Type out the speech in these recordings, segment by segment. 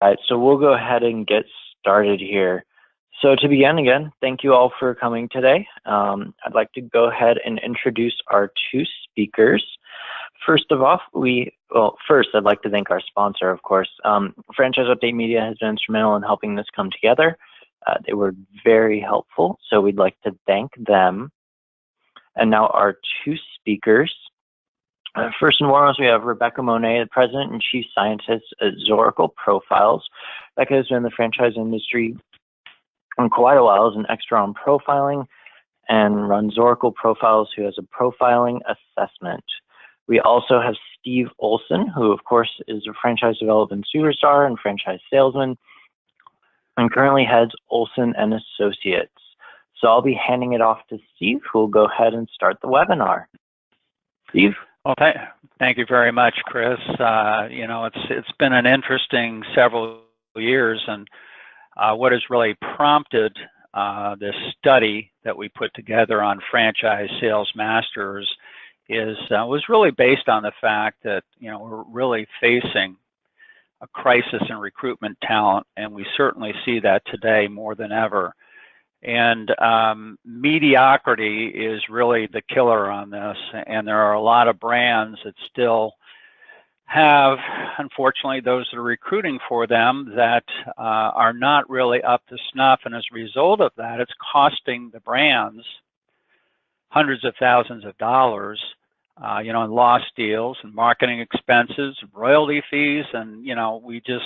All right, so we'll go ahead and get started here. So to begin again, thank you all for coming today. I'd like to go ahead and introduce our two speakers. First, I'd like to thank our sponsor, of course. Franchise Update Media has been instrumental in helping this come together. They were very helpful, so we'd like to thank them. And now our two speakers. First and foremost, we have Rebecca Monet, the President and Chief Scientist at Zoracle Profiles. Rebecca has been in the franchise industry for quite a while as an expert on profiling and runs Zoracle Profiles, who has a profiling assessment. We also have Steve Olson, who of course is a franchise development superstar and franchise salesman, and currently heads Olson and Associates. So I'll be handing it off to Steve, who will go ahead and start the webinar. Steve? Well, thank you very much, Chris. You know, it's been an interesting several years, and what has really prompted this study that we put together on franchise sales masters was really based on the fact that, you know, we're really facing a crisis in recruitment talent, and we certainly see that today more than ever. And mediocrity is really the killer on this, and there are a lot of brands that still have, unfortunately, those that are recruiting for them that are not really up to snuff, and as a result of that, it's costing the brands hundreds of thousands of dollars, you know, in lost deals and marketing expenses, royalty fees, and, you know, we just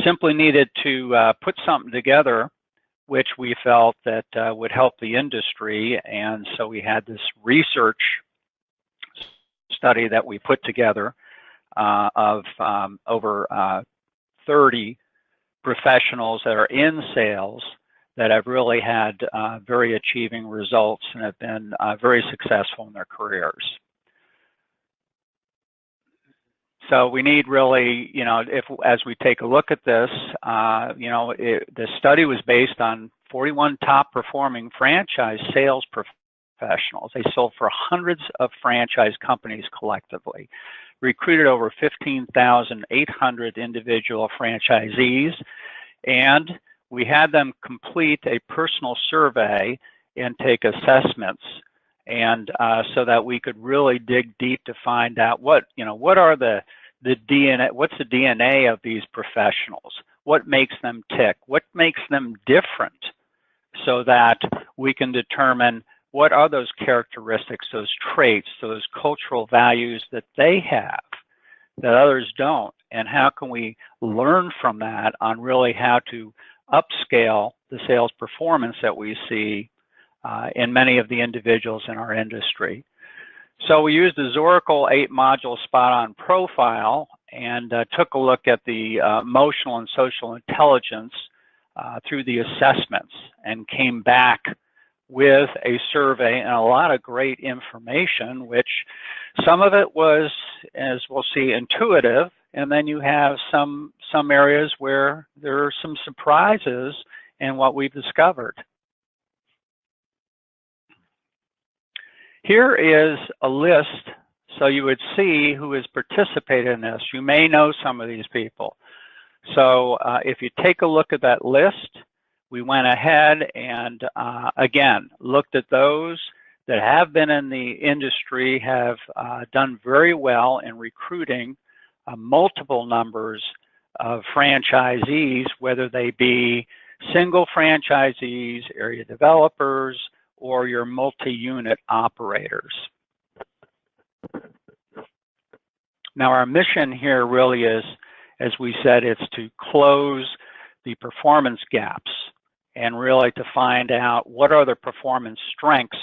simply needed to put something together which we felt that would help the industry. And so we had this research study that we put together of over 30 professionals that are in sales that have really had very achieving results and have been very successful in their careers. So we need really, you know, as we take a look at this, you know, the study was based on 41 top performing franchise sales professionals. They sold for hundreds of franchise companies collectively, recruited over 15,800 individual franchisees, and we had them complete a personal survey and take assessments. And so that we could really dig deep to find out what are the DNA, what's the DNA of these professionals? What makes them tick? What makes them different? So that we can determine what are those characteristics, those traits, those cultural values that they have that others don't, and how can we learn from that on really how to upscale the sales performance that we see in many of the individuals in our industry. So we used the Zoracle 8-module spot-on profile and took a look at the emotional and social intelligence through the assessments and came back with a survey and a lot of great information, which some of it was, as we'll see, intuitive, and then you have some areas where there are some surprises in what we've discovered. Here is a list, so you would see who has participated in this. You may know some of these people. So if you take a look at that list, we went ahead and, again, looked at those that have been in the industry, have done very well in recruiting multiple numbers of franchisees, whether they be single franchisees, area developers, or your multi-unit operators. Now our mission here really is, as we said, it's to close the performance gaps and really to find out what are the performance strengths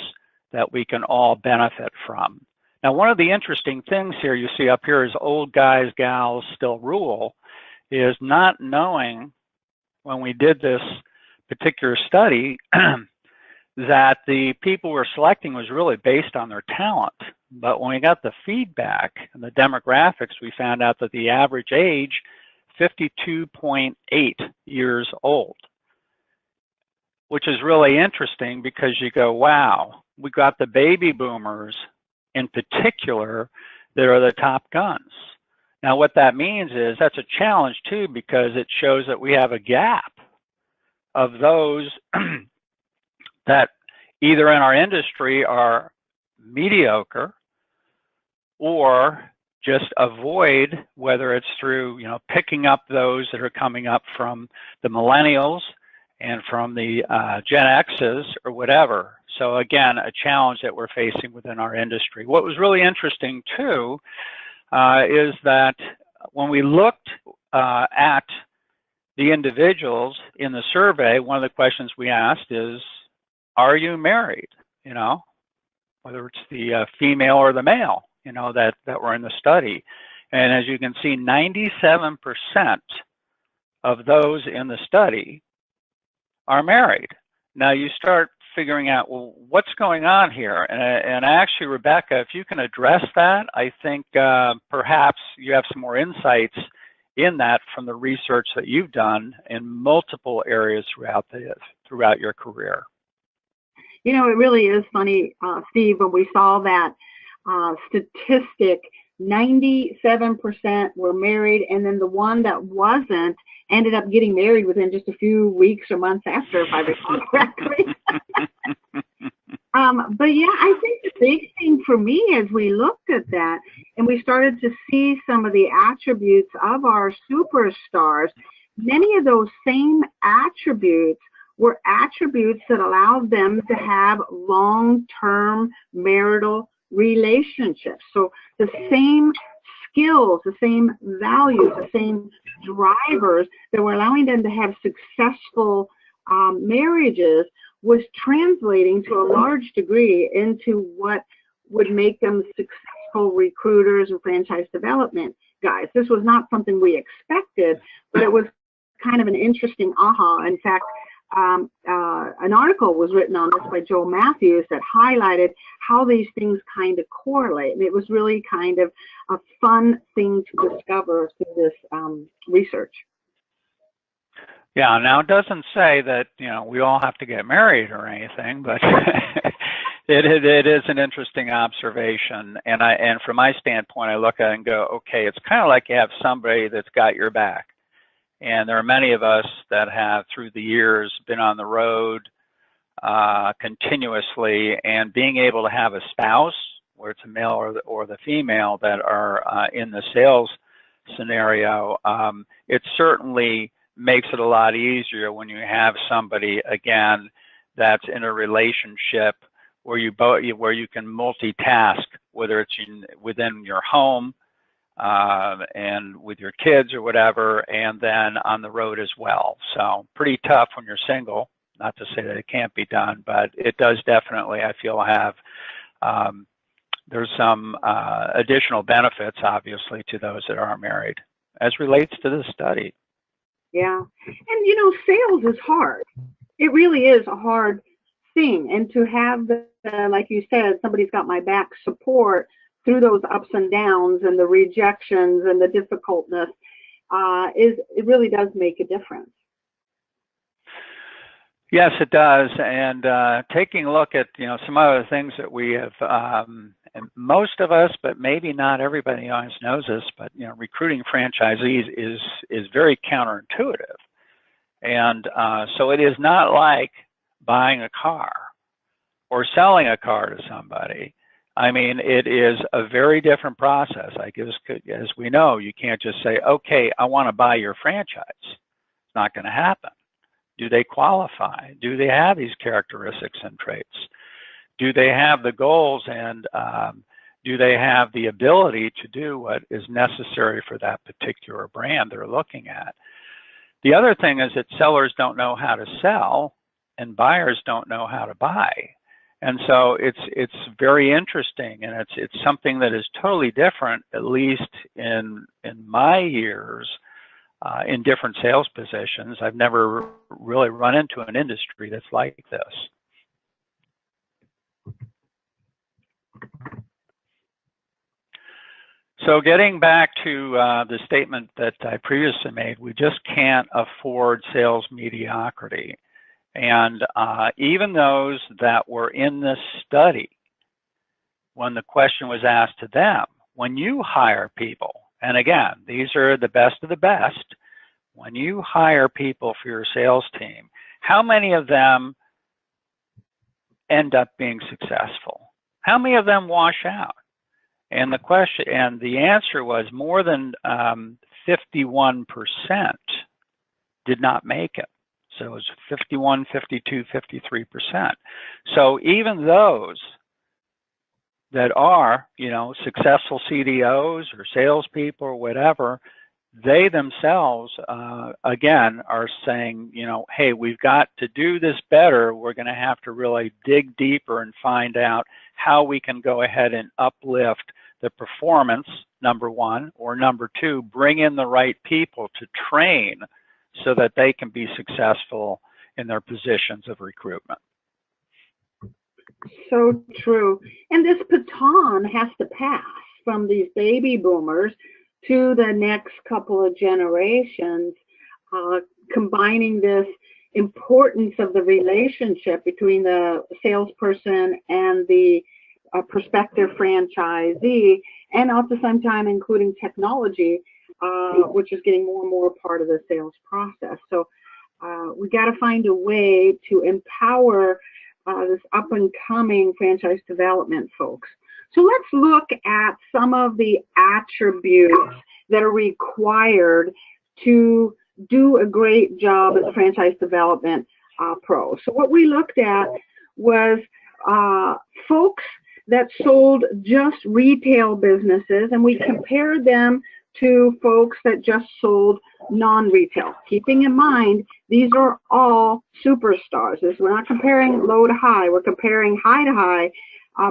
that we can all benefit from. Now one of the interesting things here you see up here is old guys, gals still rule, is not knowing when we did this particular study that the people we're selecting was really based on their talent. But when we got the feedback and the demographics, we found out that the average age, 52.8 years old, which is really interesting because you go, wow, we got the baby boomers in particular that are the top guns. Now, what that means is that's a challenge too, because it shows that we have a gap of those that either in our industry are mediocre or just avoid, whether it's through, picking up those that are coming up from the millennials and from the Gen X's or whatever. So again, a challenge that we're facing within our industry. What was really interesting too is that when we looked at the individuals in the survey, one of the questions we asked is, are you married? Whether it's the female or the male, that were in the study. And as you can see, 97% of those in the study are married. Now you start figuring out, well, what's going on here? And actually, Rebecca, if you can address that, I think perhaps you have some more insights in that from the research that you've done in multiple areas throughout your career. It really is funny, Steve, when we saw that statistic, 97% were married, and then the one that wasn't ended up getting married within just a few weeks or months after, if I recall correctly. But yeah, I think the big thing for me as we looked at that and we started to see some of the attributes of our superstars, many of those same attributes were attributes that allowed them to have long-term marital relationships. So the same skills, the same values, the same drivers that were allowing them to have successful marriages was translating to a large degree into what would make them successful recruiters and franchise development guys. This was not something we expected, but it was kind of an interesting aha. In fact, an article was written on this by Joe Matthews that highlighted how these things kind of correlate. And it was really kind of a fun thing to discover through this research. Yeah, now it doesn't say that, we all have to get married or anything, but it is an interesting observation. And from my standpoint, I look at it and go, okay, it's kind of like you have somebody that's got your back. And there are many of us that have, through the years, been on the road continuously, and being able to have a spouse, where it's a male or the female, that are in the sales scenario, it certainly makes it a lot easier when you have somebody, again, that's in a relationship where you can multitask, whether it's within your home, and with your kids or whatever, and then on the road as well. So pretty tough when you're single. Not to say that it can't be done, but it does definitely, I feel, have, there's some additional benefits, obviously, to those that aren't married, as relates to this study. Yeah, and sales is hard. It really is a hard thing, and to have like you said, somebody's got my back support through those ups and downs and the rejections and the difficultness, it really does make a difference. Yes, it does. And taking a look at some other things that we have, and most of us, but maybe not everybody always knows this, but recruiting franchisees is very counterintuitive. And so it is not like buying a car or selling a car to somebody. I mean, it is a very different process. As we know, you can't just say, okay, I want to buy your franchise. It's not going to happen. Do they qualify? Do they have these characteristics and traits? Do they have the goals, and do they have the ability to do what is necessary for that particular brand they're looking at? The other thing is that sellers don't know how to sell and buyers don't know how to buy. And so it's very interesting, and it's something that is totally different, at least in my years in different sales positions. I've never really run into an industry that's like this. So getting back to the statement that I previously made, we just can't afford sales mediocrity. And even those that were in this study, when the question was asked to them, when you hire people And again, these are the best of the best. When you hire people for your sales team, how many of them end up being successful? How many of them wash out? And the answer was more than 51% did not make it. So it was 51, 52, 53%. So even those that are, successful CDOs or salespeople or whatever, they themselves, again, are saying, hey, we've got to do this better. We're going to have to really dig deeper and find out how we can go ahead and uplift the performance, number one, or number two, bring in the right people to train so that they can be successful in their positions of recruitment. So true. And this baton has to pass from these baby boomers to the next couple of generations, combining this importance of the relationship between the salesperson and the prospective franchisee, and at the same time including technology, which is getting more and more part of the sales process. So we got to find a way to empower this up and coming franchise development folks. So let's look at some of the attributes that are required to do a great job as a franchise development pro. So what we looked at was folks that sold just retail businesses, and we compared them to folks that just sold non-retail. Keeping in mind, these are all superstars. We're not comparing low to high, we're comparing high to high,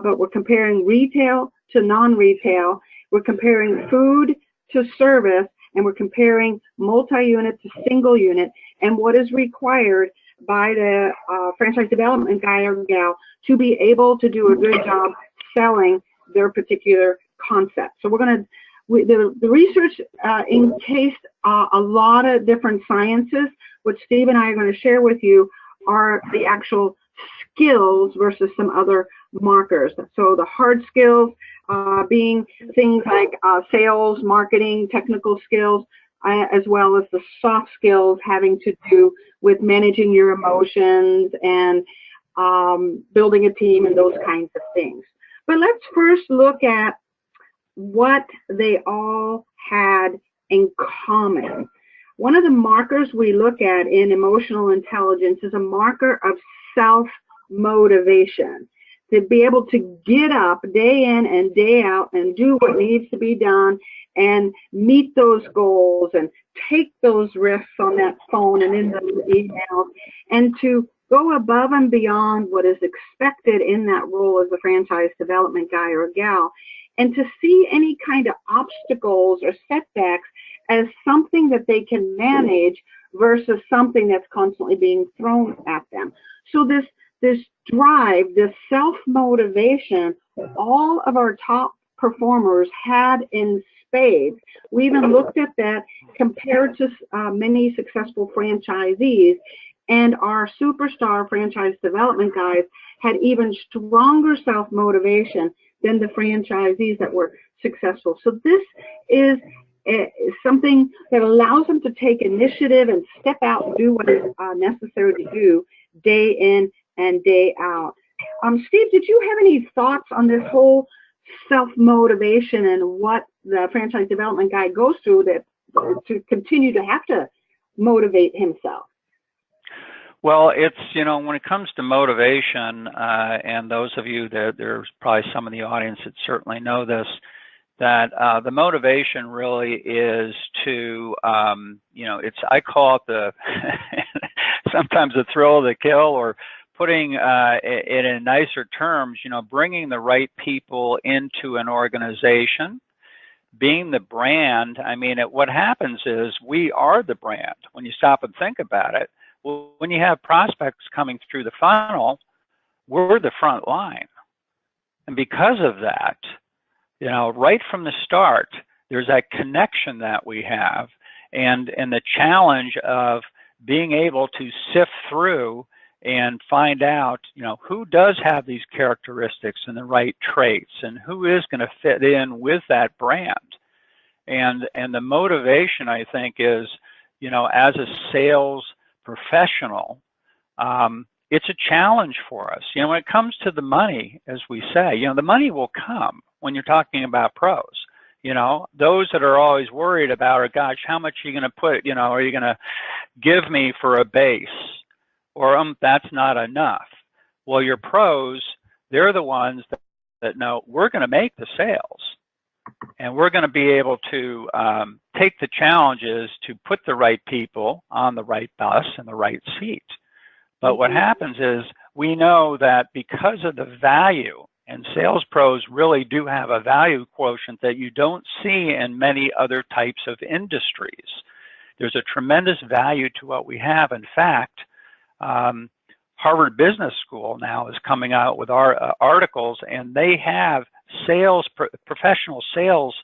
but we're comparing retail to non-retail, we're comparing food to service, and we're comparing multi-unit to single unit, and what is required by the franchise development guy or gal to be able to do a good job selling their particular concept. So we're going to, the research encased a lot of different sciences. What Steve and I are going to share with you are the actual skills versus some other markers. So the hard skills being things like sales, marketing, technical skills, as well as the soft skills having to do with managing your emotions and building a team and those kinds of things. But let's first look at what they all had in common. One of the markers we look at in emotional intelligence is a marker of self-motivation. To be able to get up day in and day out and do what needs to be done and meet those goals and take those risks on that phone and in those emails, and to go above and beyond what is expected in that role as a franchise development guy or gal, and to see any kind of obstacles or setbacks as something that they can manage versus something that's constantly being thrown at them. So this drive, this self-motivation, all of our top performers had in spades. We even looked at that compared to many successful franchisees, and our superstar franchise development guys had even stronger self-motivation than the franchisees that were successful. So this is something that allows them to take initiative and step out and do what is necessary to do day in and day out. Steve, did you have any thoughts on this whole self-motivation and what the franchise development guy goes through that to continue to have to motivate himself? Well, it's, when it comes to motivation, and those of you that there's probably some of the audience that certainly know this, that the motivation really is to, I call it the, sometimes the thrill of the kill, or putting it in nicer terms, bringing the right people into an organization, being the brand. I mean, what happens is we are the brand when you stop and think about it. Well, when you have prospects coming through the funnel, we're the front line. And because of that, right from the start, there's that connection that we have, and the challenge of being able to sift through and find out, who does have these characteristics and the right traits, and who is going to fit in with that brand. And the motivation, I think, is, you know, as a sales professional, it's a challenge for us. You know, when it comes to the money, as we say, you know, the money will come when you're talking about pros. You know, those that are always worried about, or gosh, how much are you going to put, you know, are you going to give me for a base? Or that's not enough. Well, your pros, they're the ones that know we're going to make the sales. And we're going to be able to take the challenges to put the right people on the right bus and the right seat. But what happens is we know that because of the value, and sales pros really do have a value quotient that you don't see in many other types of industries. There's a tremendous value to what we have. In fact, Harvard Business School now is coming out with our articles, and they have professional sales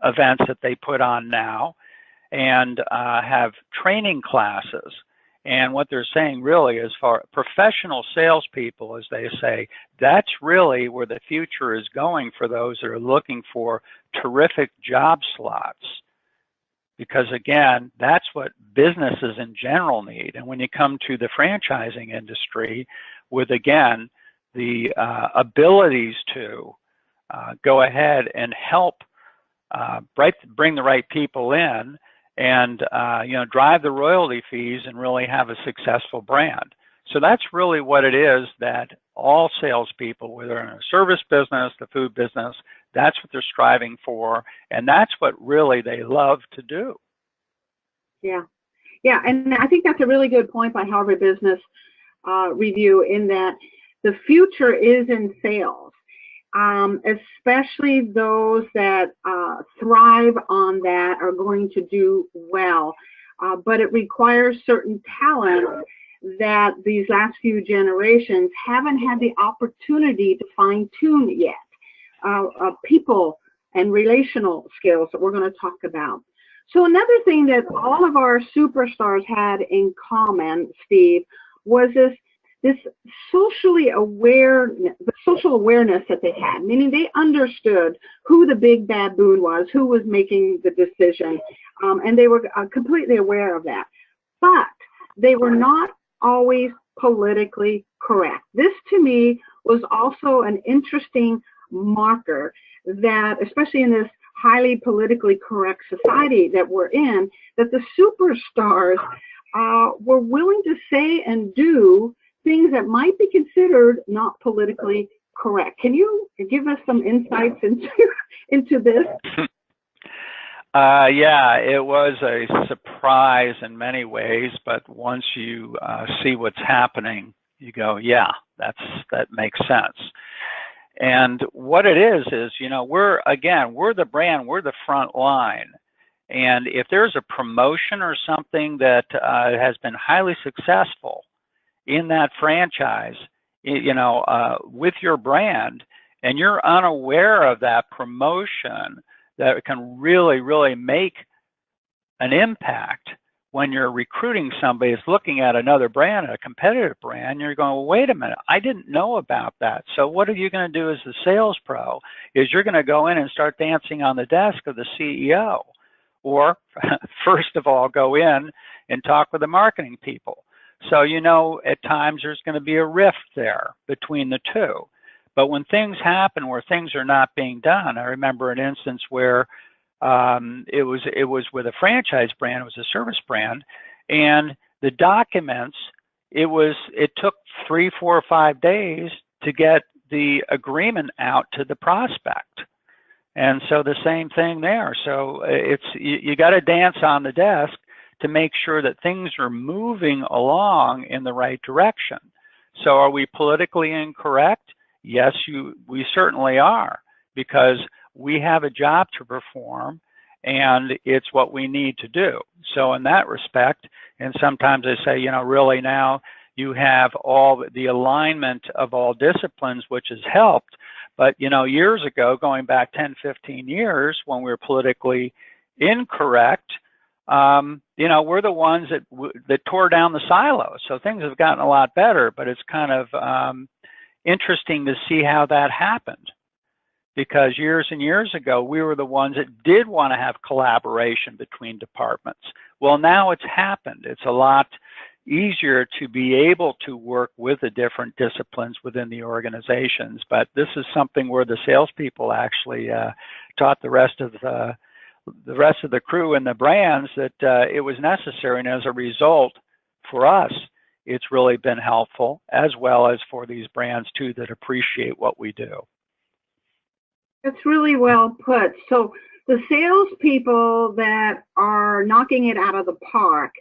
events that they put on now, and have training classes. And what they're saying really is for professional salespeople, as they say, that's really where the future is going for those that are looking for terrific job slots. Because again, that's what businesses in general need. And when you come to the franchising industry with, again, the abilities to go ahead and help bring the right people in and you know, drive the royalty fees and really have a successful brand. So that's really what it is that all salespeople, whether in a service business, the food business, that's what they're striving for, and that's what really they love to do. Yeah, yeah, and I think that's a really good point by Harvard Business Review, in that the future is in sales, especially those that thrive on that are going to do well, but it requires certain talent that these last few generations haven't had the opportunity to fine-tune yet. People and relational skills that we're going to talk about. So another thing that all of our superstars had in common, Steve, was this social awareness that they had, meaning they understood who the big baboon was, who was making the decision, and they were completely aware of that. But they were not always politically correct. This, to me, was also an interesting marker that, especially in this highly politically correct society that we're in, that the superstars were willing to say and do things that might be considered not politically correct. Can you give us some insights into this? Yeah, it was a surprise in many ways, but once you see what's happening, you go, yeah, that makes sense. And what it is, you know, we're the brand, we're the front line. And if there's a promotion or something that has been highly successful in that franchise, you know, with your brand, and you're unaware of that promotion, that can really, really make an impact when you're recruiting somebody who's looking at another brand, a competitive brand, you're going, well, wait a minute, I didn't know about that. So what are you going to do as a sales pro is you're going to go in and start dancing on the desk of the CEO. Or first of all, go in and talk with the marketing people. So, you know, at times there's going to be a rift there between the two. But when things happen where things are not being done, I remember an instance where it was with a franchise brand, it was a service brand, and the documents, it took 3, 4, or 5 days to get the agreement out to the prospect. And so the same thing there. So you got to dance on the desk to make sure that things are moving along in the right direction. So are we politically incorrect? Yes, we certainly are, because we have a job to perform, and it's what we need to do. So in that respect, and sometimes I say, you know, really now you have all the alignment of all disciplines, which has helped. But, you know, years ago, going back 10, 15 years, when we were politically incorrect, you know, we're the ones that tore down the silos. So things have gotten a lot better, but it's kind of interesting to see how that happened. because years and years ago, we were the ones that did want to have collaboration between departments. Well, now it's happened. It's a lot easier to be able to work with the different disciplines within the organizations. But this is something where the salespeople actually taught the rest of the crew and the brands that it was necessary, and as a result, for us, it's really been helpful, as well as for these brands too that appreciate what we do. That's really well put. So the salespeople that are knocking it out of the park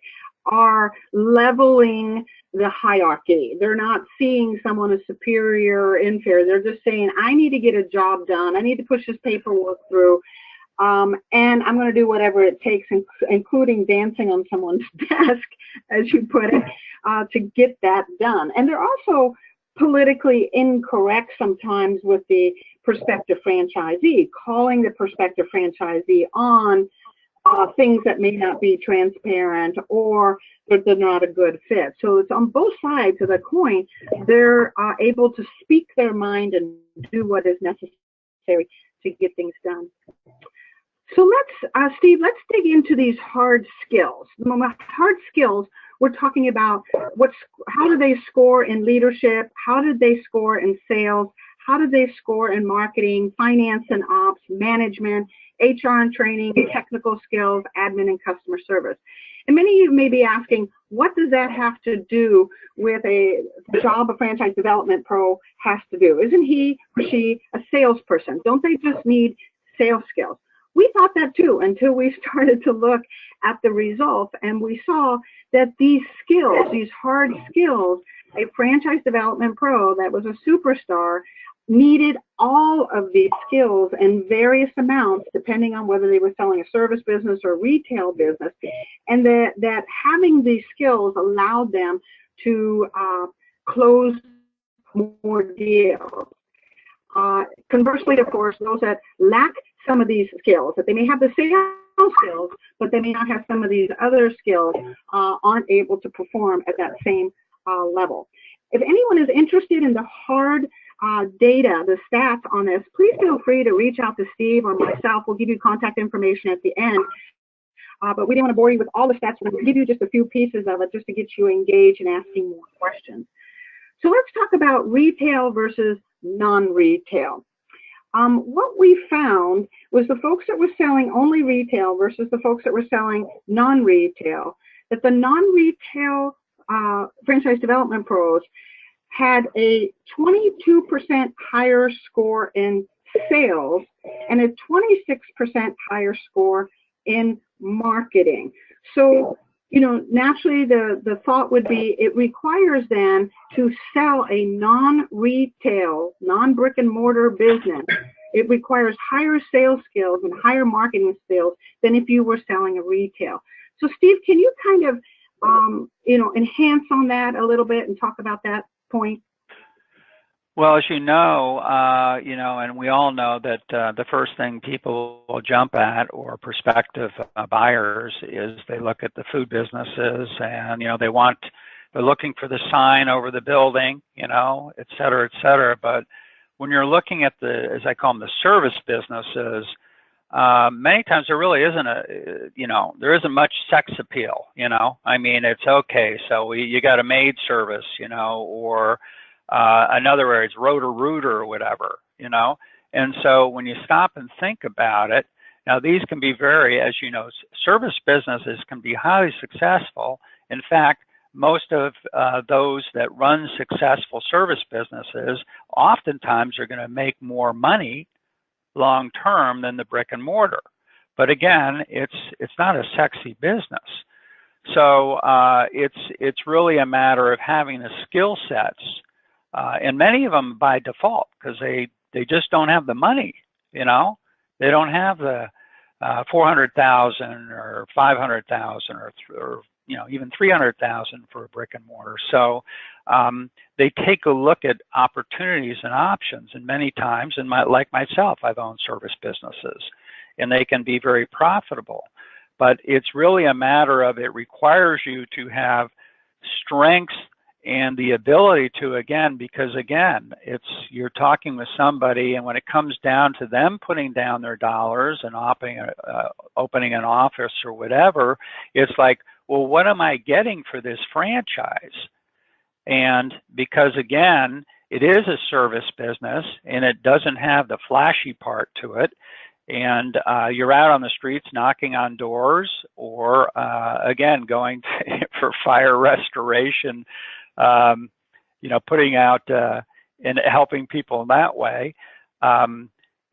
are leveling the hierarchy. They're not seeing someone as superior or inferior. They're just saying, I need to get a job done. I need to push this paperwork through. And I'm going to do whatever it takes, including dancing on someone's desk, as you put it, to get that done. And they're also politically incorrect sometimes with the prospective franchisee, calling the prospective franchisee on things that may not be transparent or that they're not a good fit. So it's on both sides of the coin. They're able to speak their mind and do what is necessary to get things done. So let's, Steve, let's dig into these hard skills. The hard skills, we're talking about how do they score in leadership? How did they score in sales? How did they score in marketing, finance and ops, management, HR and training, technical skills, admin and customer service? And many of you may be asking, what does that have to do with a job a franchise development pro has to do? Isn't he or she a salesperson? Don't they just need sales skills? We thought that too until we started to look at the results, and we saw that these skills, these hard skills, a franchise development pro that was a superstar needed all of these skills in various amounts depending on whether they were selling a service business or retail business, and that having these skills allowed them to close more deals. Conversely, of course, those that lack some of these skills, that they may have the sales skills, but they may not have some of these other skills, aren't able to perform at that same level. If anyone is interested in the hard data, the stats on this, please feel free to reach out to Steve or myself. We'll give you contact information at the end. But we didn't want to bore you with all the stats. We're going to give you just a few pieces of it just to get you engaged and asking more questions. So let's talk about retail versus non-retail. What we found was the folks that were selling only retail versus the folks that were selling non-retail, that the non-retail franchise development pros had a 22% higher score in sales and a 26% higher score in marketing. So, you know, naturally the thought would be it requires them to sell a non-retail, non-brick and mortar business. It requires higher sales skills and higher marketing skills than if you were selling a retail. So Steve, can you kind of, you know, enhance on that a little bit and talk about that point? Well, as you know, and we all know that the first thing people will jump at, or prospective buyers, is they look at the food businesses, and they're looking for the sign over the building, et cetera, et cetera. But when you're looking at the, as I call them, the service businesses, many times there really isn't there isn't much sex appeal. I mean, it's okay. So you got a maid service, or another area is Roto-Rooter or whatever, And so when you stop and think about it, now these can be as service businesses can be highly successful. In fact, most of those that run successful service businesses oftentimes are going to make more money long term than the brick and mortar. But again, it's not a sexy business. So it's really a matter of having the skill sets. And many of them by default, because they just don't have the money, They don't have the 400,000 or 500,000 or even 300,000 for a brick and mortar. So they take a look at opportunities and options, and many times, and like myself, I've owned service businesses, and they can be very profitable. But it's really a matter of, it requires you to have strengths and the ability to, again, because again, you're talking with somebody, and when it comes down to them putting down their dollars and opening an office or whatever, it's like, well, what am I getting for this franchise? And because again, it is a service business and it doesn't have the flashy part to it, and you're out on the streets knocking on doors, or again, going for fire restoration, putting out and helping people in that way.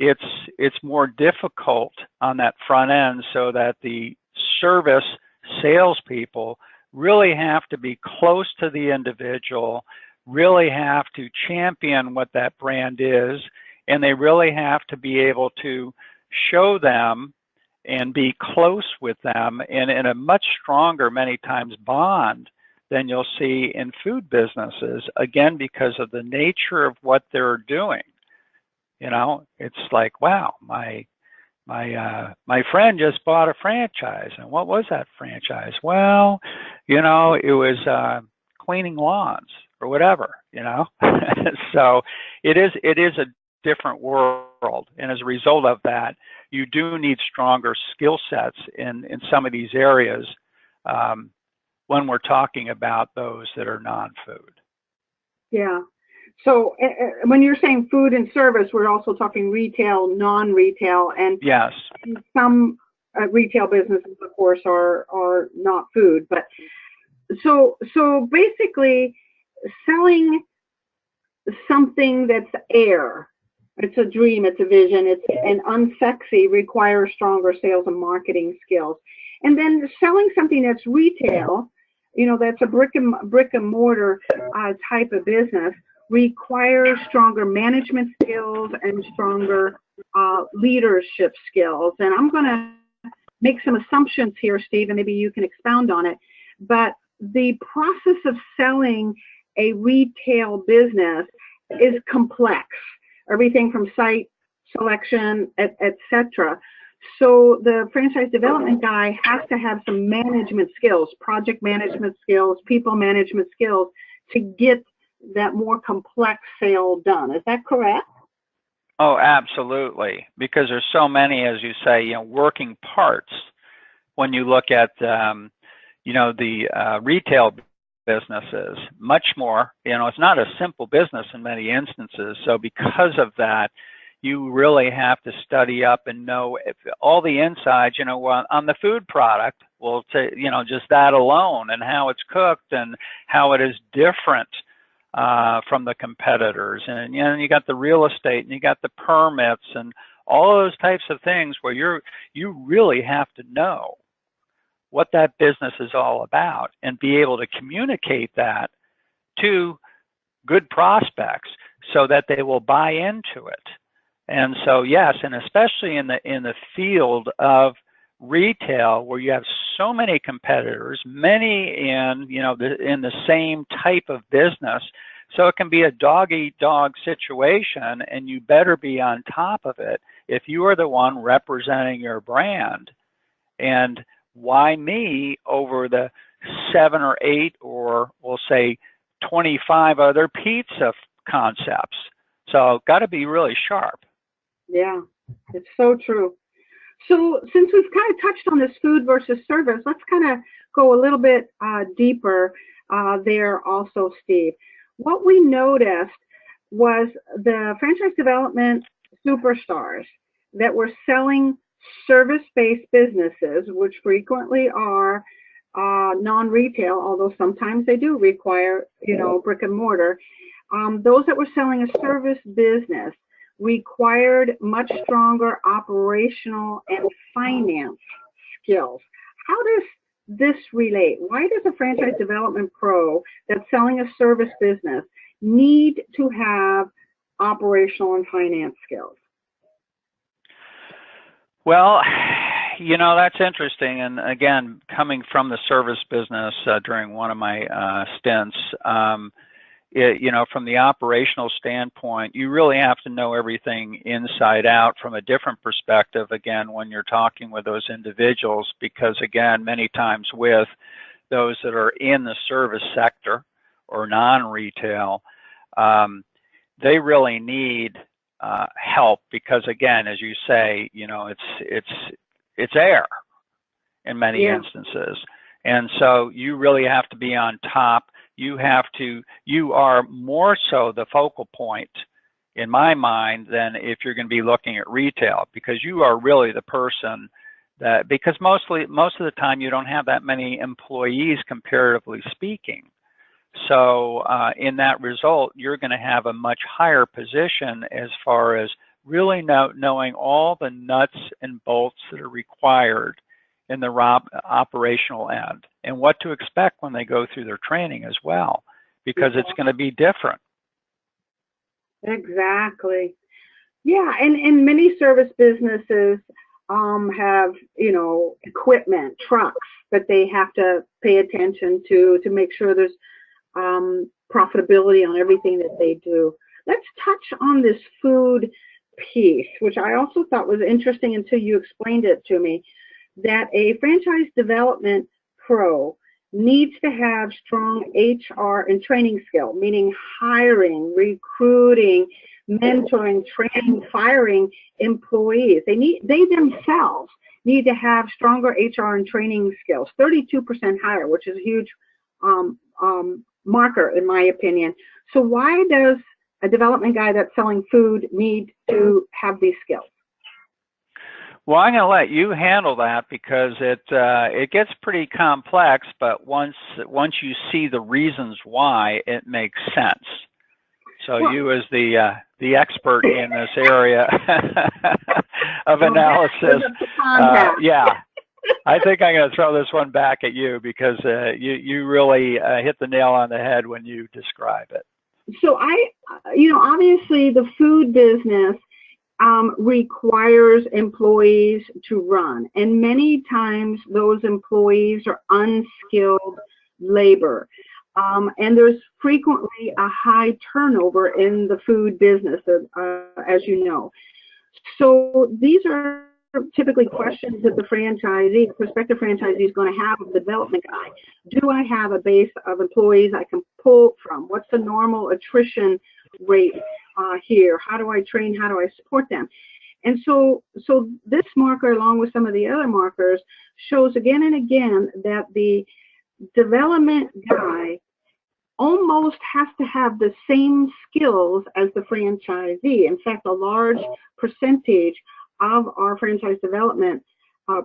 It's more difficult on that front end, so that the service salespeople really have to be close to the individual, really have to champion what that brand is, and they really have to be able to show them and be close with them in a much stronger, many times, bond than you'll see in food businesses, again, because of the nature of what they're doing. It's like, wow, my friend just bought a franchise. And what was that franchise? Well, it was cleaning lawns or whatever, So it is a different world. And as a result of that, you do need stronger skill sets in some of these areas when we're talking about those that are non-food. Yeah. So when you're saying food and service, we're also talking retail, non-retail, and yes, some retail businesses, of course, are not food. But so basically, selling something that's air, it's a dream, it's a vision, it's an unsexy, requires stronger sales and marketing skills. And then selling something that's retail, that's a brick and mortar type of business, requires stronger management skills and stronger leadership skills. And I'm going to make some assumptions here, Steve, and maybe you can expound on it. But the process of selling a retail business is complex, everything from site selection, etc. So the franchise development guy has to have some management skills, project management skills, people management skills, to get that more complex sale done. Is that correct? Oh, absolutely. Because there's so many, as you say, working parts when you look at, the retail businesses, much more, it's not a simple business in many instances. So because of that, you really have to study up and know all the insides, on the food product, well, just that alone, and how it's cooked and how it is different from the competitors. And you got the real estate and you got the permits and all those types of things where you really have to know what that business is all about and be able to communicate that to good prospects so that they will buy into it. And so, yes, and especially in the field of retail, where you have so many competitors, many in the same type of business, so it can be a dog-eat-dog situation, and you better be on top of it if you are the one representing your brand. And why me over the 7 or 8, or we'll say 25 other pizza concepts? So got to be really sharp. Yeah, it's so true. So since we've kind of touched on this food versus service, let's kind of go a little bit deeper there also, Steve. What we noticed was the franchise development superstars that were selling service-based businesses, which frequently are non-retail, although sometimes they do require, brick and mortar. Those that were selling a service business required much stronger operational and finance skills. How does this relate? Why does a franchise development pro that's selling a service business need to have operational and finance skills? Well, that's interesting. And again, coming from the service business during one of my stints, from the operational standpoint, you really have to know everything inside out from a different perspective, again, when you're talking with those individuals, because again, many times with those that are in the service sector or non-retail, they really need help, because again, as you say, you know, it's air in many instances. And so you really have to be on top. You are more so the focal point, in my mind, than if you're going to be looking at retail, because you are really the person that, because most of the time you don't have that many employees, comparatively speaking. So in that result, you're going to have a much higher position as far as really knowing all the nuts and bolts that are required in the operational end, and what to expect when they go through their training as well, because it's going to be different. Exactly. Yeah, and many service businesses have, you know, equipment, trucks that they have to pay attention to make sure there's profitability on everything that they do. Let's touch on this food piece, which I also thought was interesting until you explained it to me, that a franchise development pro needs to have strong HR and training skill, meaning hiring, recruiting, mentoring, training, firing employees. They themselves need to have stronger HR and training skills, 32% higher, which is a huge marker in my opinion. So why does a development guy that's selling food need to have these skills? Well, I'm going to let you handle that, because it gets pretty complex, but once you see the reasons why, it makes sense. So well, you as the expert in this area of analysis, yeah, I think I'm going to throw this one back at you, because you really hit the nail on the head when you describe it. So obviously the food business requires employees to run, and many times those employees are unskilled labor, and there's frequently a high turnover in the food business, as you know. So these are typically questions that the prospective franchisee is going to have of the development guy. Do I have a base of employees I can pull from? What's the normal attrition rate here? How do I train? How do I support them? And so this marker, along with some of the other markers, shows again and again that the development guy almost has to have the same skills as the franchisee. In fact, a large percentage of our franchise development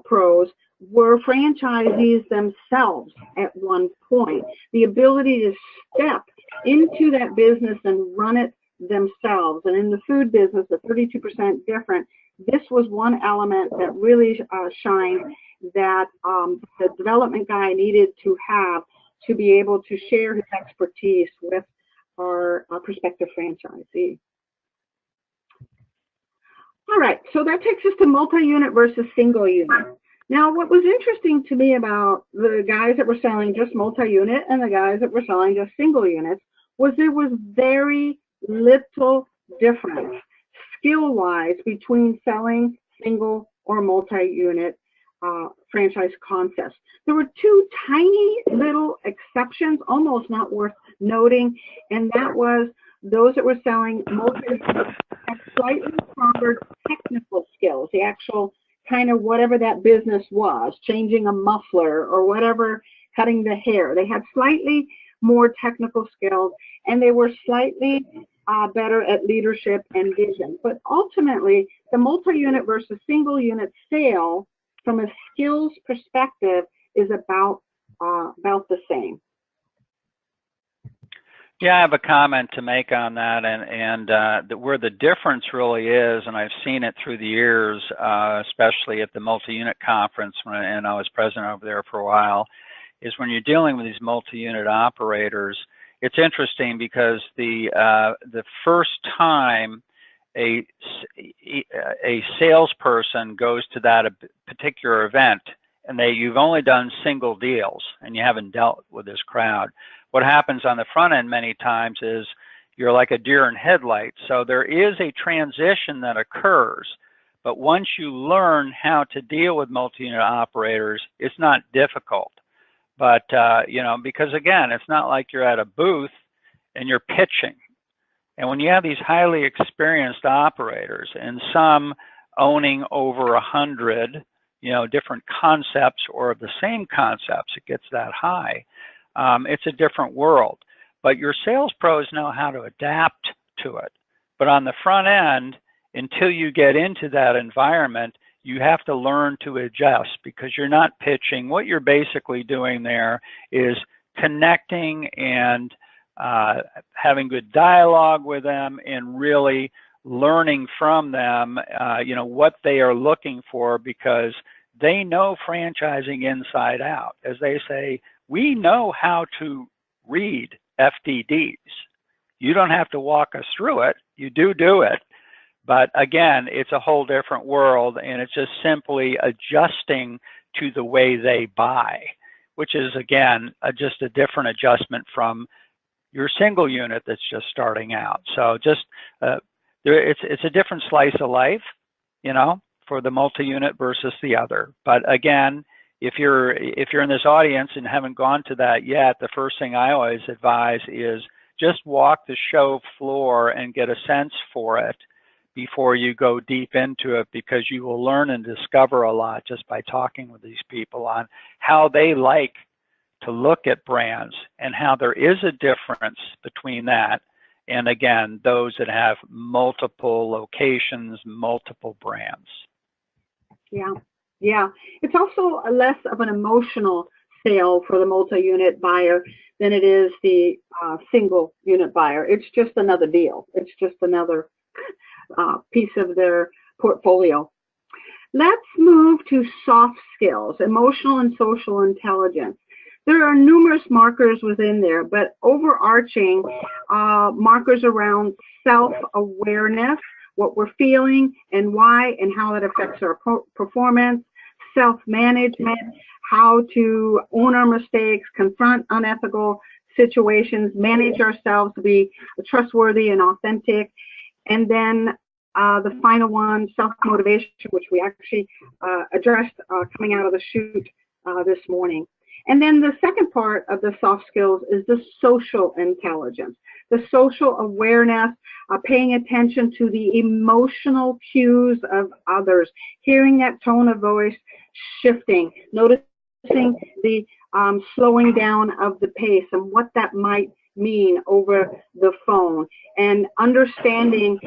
pros were franchisees themselves at one point. The ability to step into that business and run it themselves. And in the food business, the 32% different, this was one element that really shined, that the development guy needed to have to be able to share his expertise with our prospective franchisee. All right, so that takes us to multi-unit versus single unit. Now, what was interesting to me about the guys that were selling just multi-unit and the guys that were selling just single units was there was very little difference skill-wise between selling single or multi-unit franchise concepts. There were two tiny little exceptions, almost not worth noting, and that was those that were selling multi-unit had slightly stronger technical skills, the actual kind of whatever that business was, changing a muffler or whatever, cutting the hair. They had slightly more technical skills, and they were slightly better at leadership and vision. But ultimately, the multi-unit versus single unit sale, from a skills perspective, is about the same. Yeah, I have a comment to make on that, and where the difference really is, and I've seen it through the years, especially at the multi-unit conference, and I was president over there for a while, is when you're dealing with these multi-unit operators. It's interesting because the first time a salesperson goes to that particular event, and you've only done single deals and you haven't dealt with this crowd, what happens on the front end many times is you're like a deer in headlights. So there is a transition that occurs, but once you learn how to deal with multi-unit operators, it's not difficult. But, you know, because again, it's not like you're at a booth and you're pitching. And when you have these highly experienced operators and some owning over 100, you know, different concepts or the same concepts, it gets that high. It's a different world. But your sales pros know how to adapt to it. But on the front end, until you get into that environment, you have to learn to adjust, because you're not pitching. What you're basically doing there is connecting and having good dialogue with them and really learning from them, you know, what they are looking for, because they know franchising inside out. As they say, we know how to read FDDs. You don't have to walk us through it. You do it. But again, it's a whole different world, and it's just simply adjusting to the way they buy, which is, again, just a different adjustment from your single unit that's just starting out. So just it's a different slice of life, you know, for the multi-unit versus the other. But again, if you're in this audience and haven't gone to that yet, the first thing I always advise is just walk the show floor and get a sense for it before you go deep into it, because you will learn and discover a lot just by talking with these people on how they like to look at brands and how there is a difference between that and, again, those that have multiple locations, multiple brands. Yeah. It's also less of an emotional sale for the multi-unit buyer than it is the single unit buyer. It's just another deal. It's just another piece of their portfolio. Let's move to soft skills, emotional and social intelligence. There are numerous markers within there, but overarching markers around self-awareness, what we're feeling and why and how it affects our performance, self-management, how to own our mistakes, confront unethical situations, manage ourselves to be trustworthy and authentic, and then the final one, self-motivation, which we actually addressed coming out of the chute this morning. And then the second part of the soft skills is the social intelligence, the social awareness, paying attention to the emotional cues of others, hearing that tone of voice shifting, noticing the slowing down of the pace and what that might mean over the phone, and understanding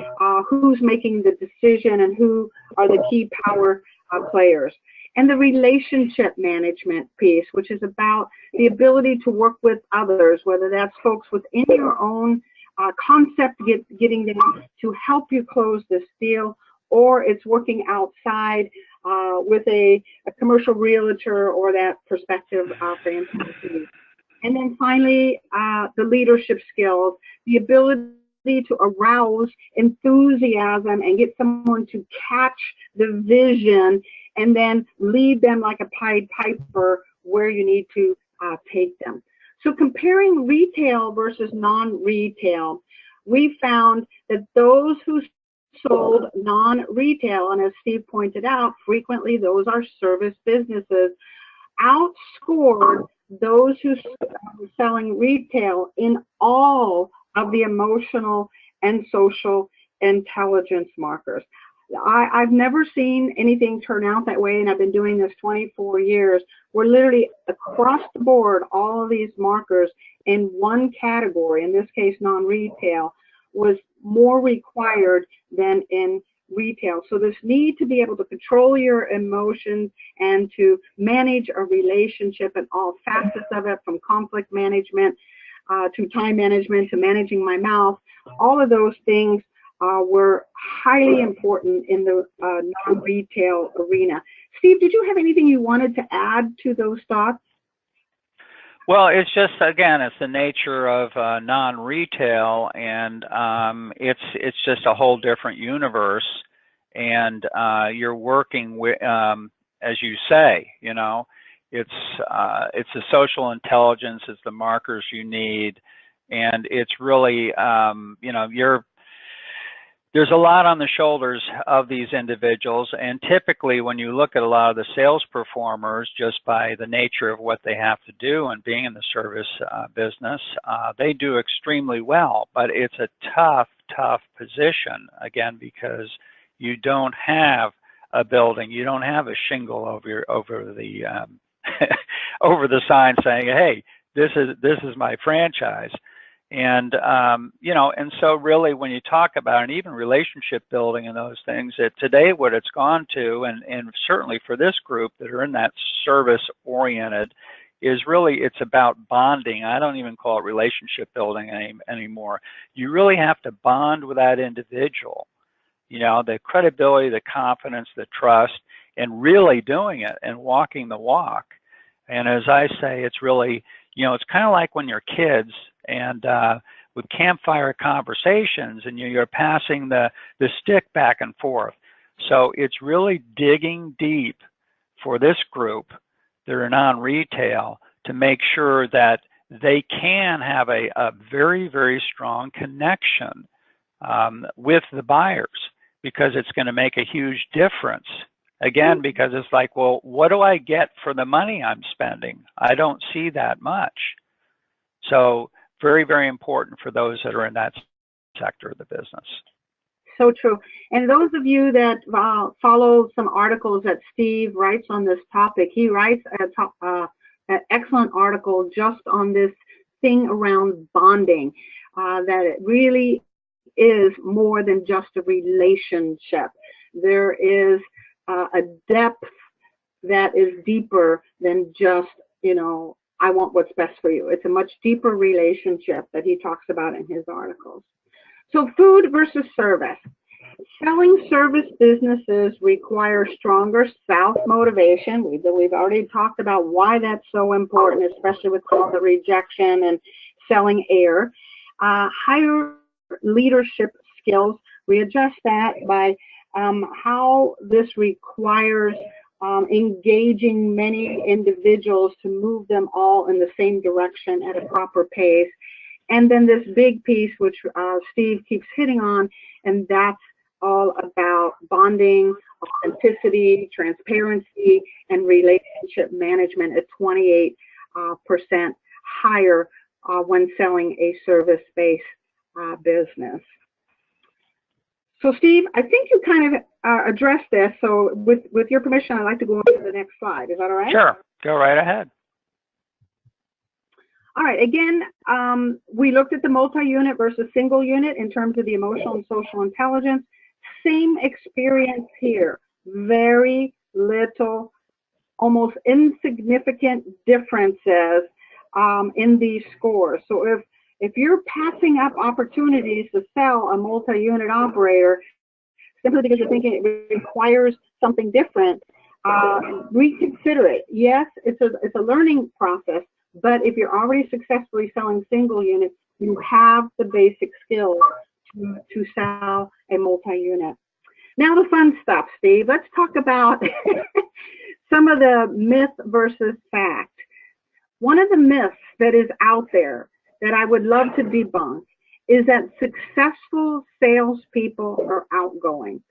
who's making the decision and who are the key power players. And the relationship management piece, which is about the ability to work with others, whether that's folks within your own concept, getting them to help you close this deal, or it's working outside with a commercial realtor or that prospective franchisee. And then finally, the leadership skills, the ability to arouse enthusiasm and get someone to catch the vision and then lead them like a Pied Piper where you need to take them. So comparing retail versus non-retail, we found that those who sold non-retail, and as Steve pointed out, frequently those are service businesses, outscored those who are selling retail in all of the emotional and social intelligence markers. I've never seen anything turn out that way, and I've been doing this 24 years. We're literally across the board, all of these markers in one category, in this case non-retail, was more required than in retail. So this need to be able to control your emotions and to manage a relationship and all facets of it, from conflict management to time management to managing my mouth, all of those things were highly important in the non-retail arena. Steve, did you have anything you wanted to add to those thoughts? Well, it's just, again, it's the nature of non-retail, and it's just a whole different universe. And you're working with, as you say, you know, it's the social intelligence, it's the markers you need, and it's really, you know, there's a lot on the shoulders of these individuals, and typically when you look at a lot of the sales performers, just by the nature of what they have to do and being in the service business, they do extremely well, but it's a tough position, again, because you don't have a building, you don't have a shingle over the over the sign saying, hey, this is my franchise. And, you know, and so really when you talk about, and even relationship building and those things, that today what it's gone to, and certainly for this group that are in that service oriented, is really, it's about bonding. I don't even call it relationship building anymore. You really have to bond with that individual. You know, the credibility, the confidence, the trust, and really doing it and walking the walk. And as I say, it's really, you know, it's kind of like when you're kids and with campfire conversations and you're passing the stick back and forth. So it's really digging deep for this group that are non-retail to make sure that they can have a very, very strong connection with the buyers, because it's going to make a huge difference. Again, because it's like, well, what do I get for the money I'm spending? I don't see that much. So very, very important for those that are in that sector of the business. So true. And those of you that follow some articles that Steve writes on this topic, he writes an excellent article just on this thing around bonding, that it really is more than just a relationship. There is a depth that is deeper than just, you know, I want what's best for you. It's a much deeper relationship that he talks about in his articles. So food versus service. Selling service businesses require stronger self-motivation. We've already talked about why that's so important, especially with all the rejection and selling air. Higher leadership skills. We adjust that by how this requires engaging many individuals to move them all in the same direction at a proper pace. And then this big piece, which Steve keeps hitting on, and that's all about bonding, authenticity, transparency, and relationship management at 28% higher when selling a service-based business. So Steve, I think you kind of addressed this. So with your permission, I'd like to go on to the next slide. Is that all right? Sure, go right ahead. All right, again, we looked at the multi-unit versus single unit in terms of the emotional and social intelligence. Same experience here, very little, almost insignificant differences in these scores. So if you're passing up opportunities to sell a multi-unit operator simply because you're thinking it requires something different, reconsider it. Yes, it's a learning process, but if you're already successfully selling single units, you have the basic skills to sell a multi-unit. Now the fun stuff, Steve. Let's talk about some of the myth versus fact. One of the myths that is out there that I would love to debunk is that successful salespeople are outgoing.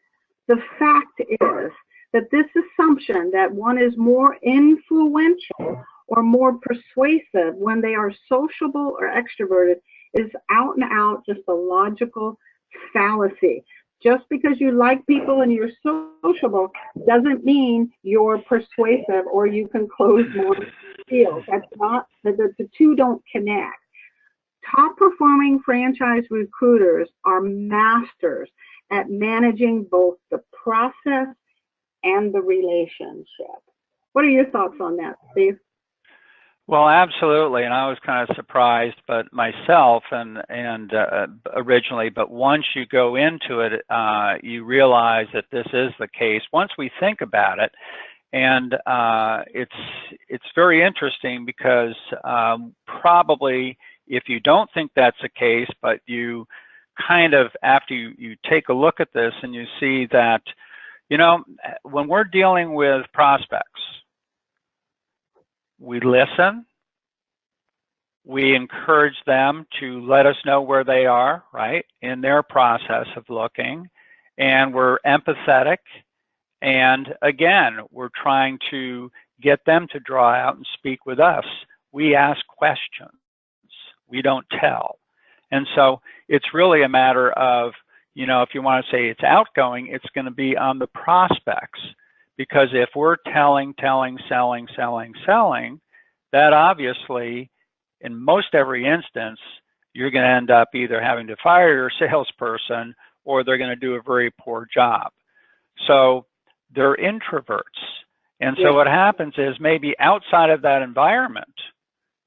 The fact is that this assumption that one is more influential or more persuasive when they are sociable or extroverted is out and out just a logical fallacy. Just because you like people and you're sociable doesn't mean you're persuasive or you can close more deals. That's not, the two don't connect. Top performing franchise recruiters are masters at managing both the process and the relationship. What are your thoughts on that, Steve? Well, absolutely, and I was kind of surprised, but myself and originally, but once you go into it, you realize that this is the case. Once we think about it, and it's very interesting because probably if you don't think that's the case, but you kind of, after you take a look at this and you see that, you know, when we're dealing with prospects, we listen, We encourage them to let us know where they are, right, in their process of looking. And we're empathetic. And again, we're trying to get them to draw out and speak with us. We ask questions. We don't tell. And so it's really a matter of, you know, if you want to say it's outgoing, it's going to be on the prospects. Because if we're telling, selling, that obviously, in most every instance, you're going to end up either having to fire your salesperson or they're going to do a very poor job. So they're introverts. And so what happens is maybe outside of that environment,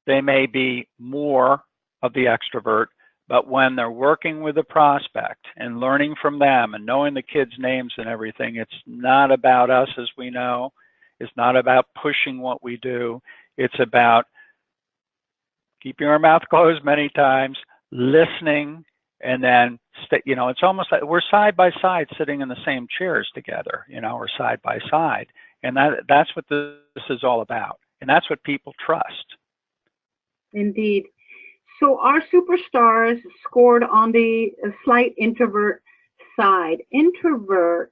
they may be more of the extrovert, but when they're working with a prospect and learning from them and knowing the kids' names and everything, it's not about us, as we know. It's not about pushing what we do. It's about keeping our mouth closed many times, listening, and then, you know, it's almost like we're side by side sitting in the same chairs together, you know, or side by side. And that's what this is all about. And that's what people trust. Indeed. So our superstars scored on the slight introvert side. Introverts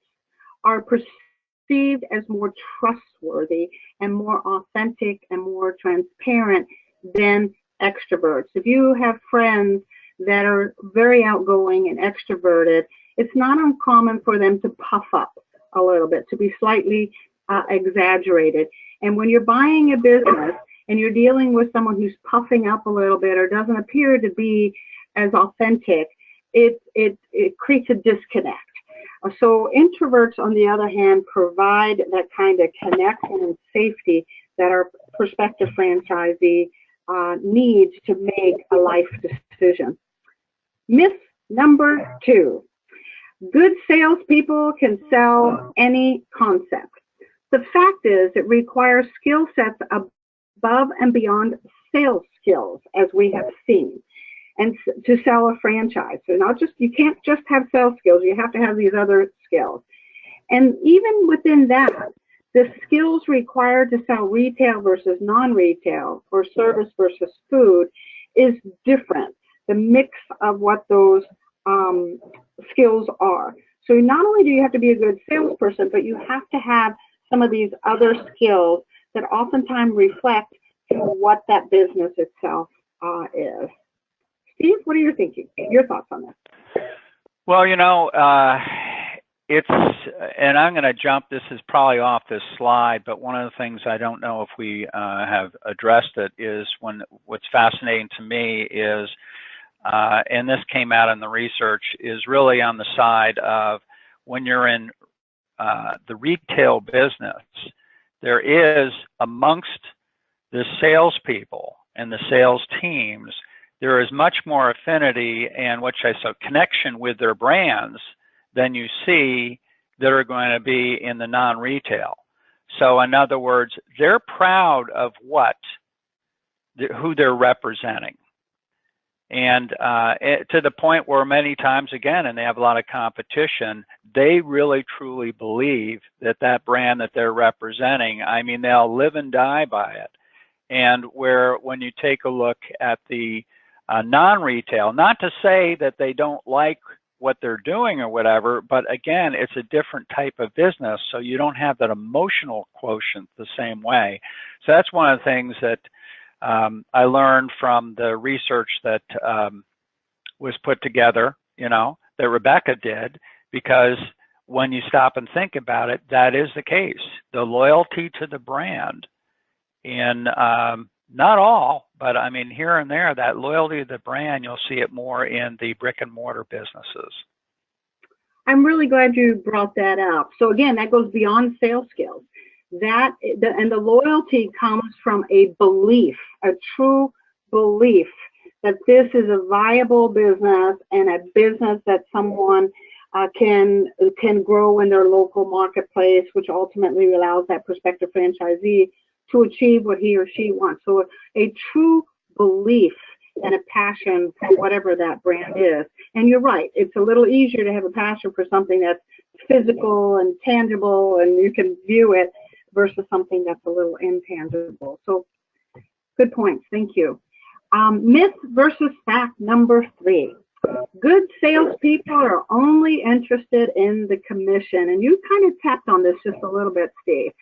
are perceived as more trustworthy and more authentic and more transparent than extroverts. If you have friends that are very outgoing and extroverted, it's not uncommon for them to puff up a little bit, to be slightly exaggerated. And when you're buying a business and you're dealing with someone who's puffing up a little bit or doesn't appear to be as authentic, it creates a disconnect. So introverts, on the other hand, provide that kind of connection and safety that our prospective franchisee needs to make a life decision. Myth number 2, good salespeople can sell any concept. The fact is it requires skill sets above and beyond sales skills, as we have seen, and to sell a franchise. So not just, you can't just have sales skills, you have to have these other skills. And even within that, the skills required to sell retail versus non-retail or service versus food is different. The mix of what those skills are. So not only do you have to be a good salesperson, but you have to have some of these other skills that oftentimes reflect what that business itself is. Steve, what are you thinking? Your thoughts on this? Well, you know, and I'm going to jump, this is probably off this slide, but one of the things I don't know if we have addressed it is what's fascinating to me is, and this came out in the research, is really on the side of when you're in the retail business, there is amongst the salespeople and the sales teams, there is much more affinity and connection with their brands than you see that are going to be in the non-retail. So in other words, they're proud of who they're representing. And to the point where many times, again, and they have a lot of competition, they really truly believe that that brand that they're representing, I mean, they'll live and die by it. And when you take a look at the non-retail, not to say that they don't like what they're doing or whatever, but again, it's a different type of business, so you don't have that emotional quotient the same way. So that's one of the things that I learned from the research that was put together, you know, that Rebecca did, because when you stop and think about it, that is the case. The loyalty to the brand, and not all, but I mean, here and there, that loyalty to the brand, you'll see it more in the brick and mortar businesses. I'm really glad you brought that up. So again, that goes beyond sales skills. And the loyalty comes from a belief, a true belief that this is a viable business and a business that someone can grow in their local marketplace, which ultimately allows that prospective franchisee to achieve what he or she wants. So a true belief and a passion for whatever that brand is. And you're right, it's a little easier to have a passion for something that's physical and tangible and you can view it versus something that's a little intangible. So good points, thank you. Myth versus fact number 3. Good salespeople are only interested in the commission. And you kind of tapped on this just a little bit, Steve.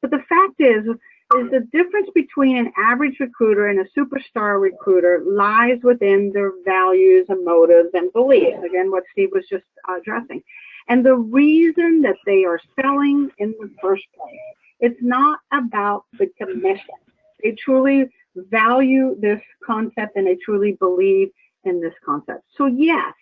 But the fact is the difference between an average recruiter and a superstar recruiter lies within their values and motives and beliefs. Again, what Steve was just addressing. And the reason that they are selling in the first place. It's not about the commission. They truly value this concept and they truly believe in this concept. So yes,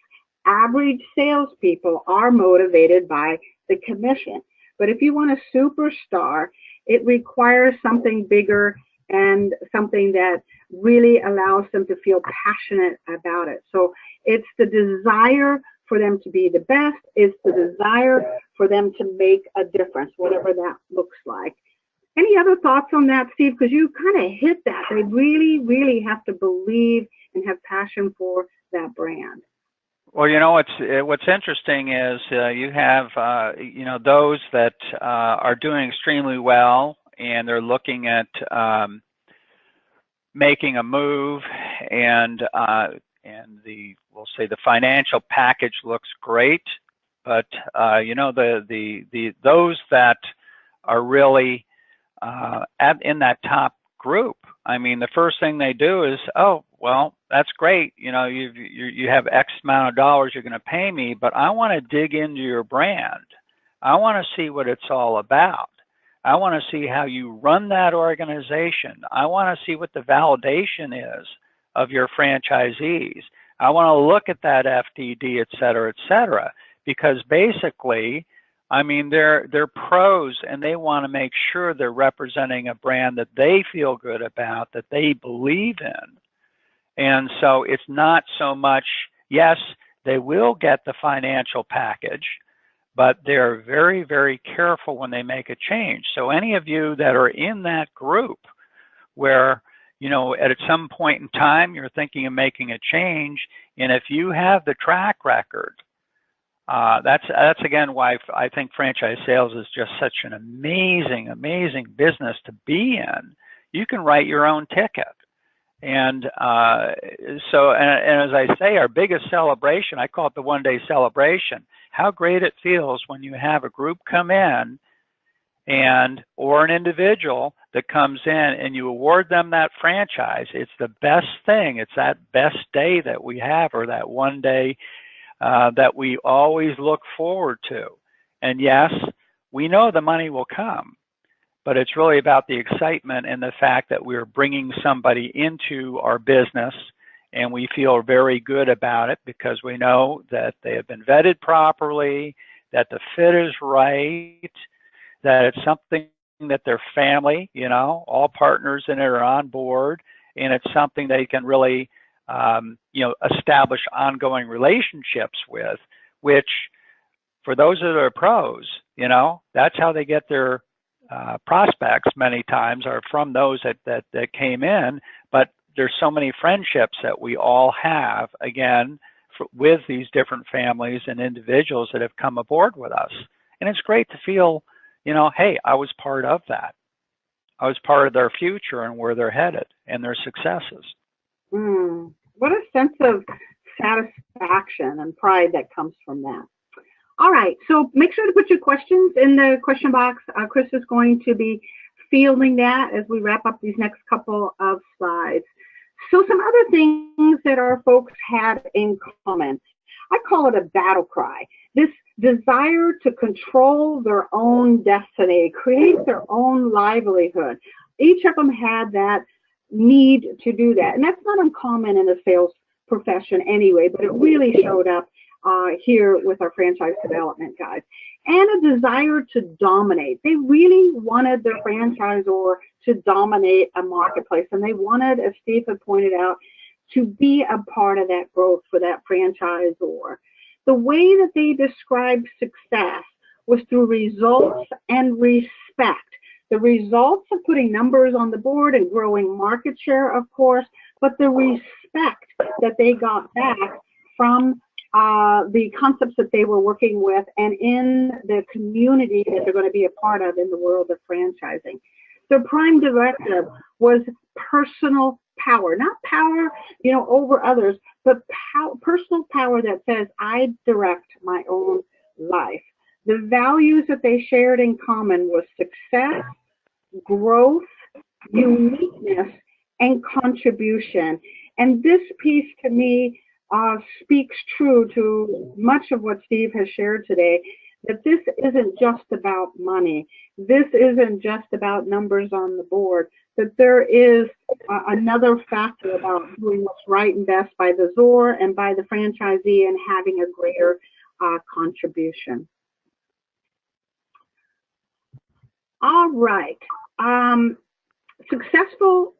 average salespeople are motivated by the commission. But if you want a superstar, it requires something bigger and something that really allows them to feel passionate about it. So it's the desire for them to be the best. It's the desire for them to make a difference, whatever that looks like. Any other thoughts on that, Steve? Because you kind of hit that. They really, really have to believe and have passion for that brand. Well, you know, what's interesting is you have, you know, those that are doing extremely well and they're looking at making a move, and we'll say the financial package looks great, but you know, those that are really in that top group, I mean, the first thing they do is, oh, well, that's great. You know, you have X amount of dollars you're going to pay me, but I want to dig into your brand. I want to see what it's all about. I want to see how you run that organization. I want to see what the validation is of your franchisees. I want to look at that FDD, et cetera, because basically, I mean, they're pros and they want to make sure they're representing a brand that they feel good about, that they believe in. And so it's not so much, yes, they will get the financial package, but they're very, very careful when they make a change. So any of you that are in that group where, you know, at some point in time, you're thinking of making a change, and if you have the track record, that's again why I think franchise sales is just such an amazing, amazing business to be in. You can write your own ticket. And so, and as I say, our biggest celebration, I call it the one-day celebration, how great it feels when you have a group come in or an individual that comes in and you award them that franchise. It's the best thing. It's that best day that we have, or that one day that we always look forward to. And yes, we know the money will come, but it's really about the excitement and the fact that we're bringing somebody into our business and we feel very good about it because we know that they have been vetted properly, that the fit is right, that it's something that their family, you know, all partners in it are on board, and it's something they can really, you know, establish ongoing relationships with, which for those that are pros, you know, that's how they get their prospects many times are from those that came in, but there's so many friendships that we all have, again, with these different families and individuals that have come aboard with us. And it's great to feel, you know, hey, I was part of that. I was part of their future and where they're headed and their successes. What a sense of satisfaction and pride that comes from that. All right, so make sure to put your questions in the question box. Chris is going to be fielding that as we wrap up these next couple of slides. So some other things that our folks had in common. I call it a battle cry. This desire to control their own destiny, create their own livelihood. Each of them had that need to do that. And that's not uncommon in the sales profession anyway, but it really showed up here with our franchise development guys. And a desire to dominate. They really wanted their franchisor to dominate a marketplace. And they wanted, as Steve had pointed out, to be a part of that growth for that franchisor. The way that they described success was through results and respect. The results of putting numbers on the board and growing market share, of course, but the respect that they got back from the concepts that they were working with and in the community that they're going to be a part of in the world of franchising. Their prime directive was personal power, not power, over others, but personal power that says, I direct my own life. The values that they shared in common was success, growth, uniqueness, and contribution. And this piece to me speaks true to much of what Steve has shared today, that this isn't just about money. This isn't just about numbers on the board, that there is another factor about doing what's right and best by the ZOR and by the franchisee and having a greater contribution. All right. Successful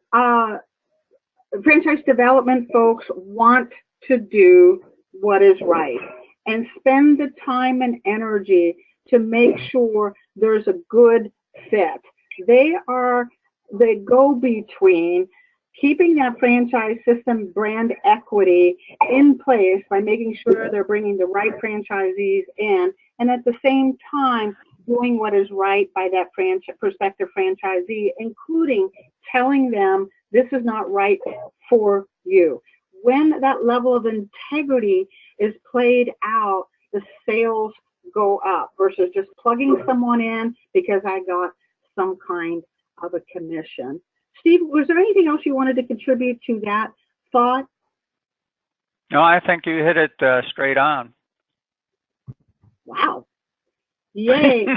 franchise development folks want to do what is right and spend the time and energy to make sure there's a good fit. They are the go-between keeping that franchise system brand equity in place by making sure they're bringing the right franchisees in, and at the same time doing what is right by that prospective franchisee, including telling them this is not right for you. When that level of integrity is played out, the sales go up versus just plugging someone in because I got some kind of a commission. Steve, was there anything else you wanted to contribute to that thought? No, I think you hit it straight on. Wow. Yay.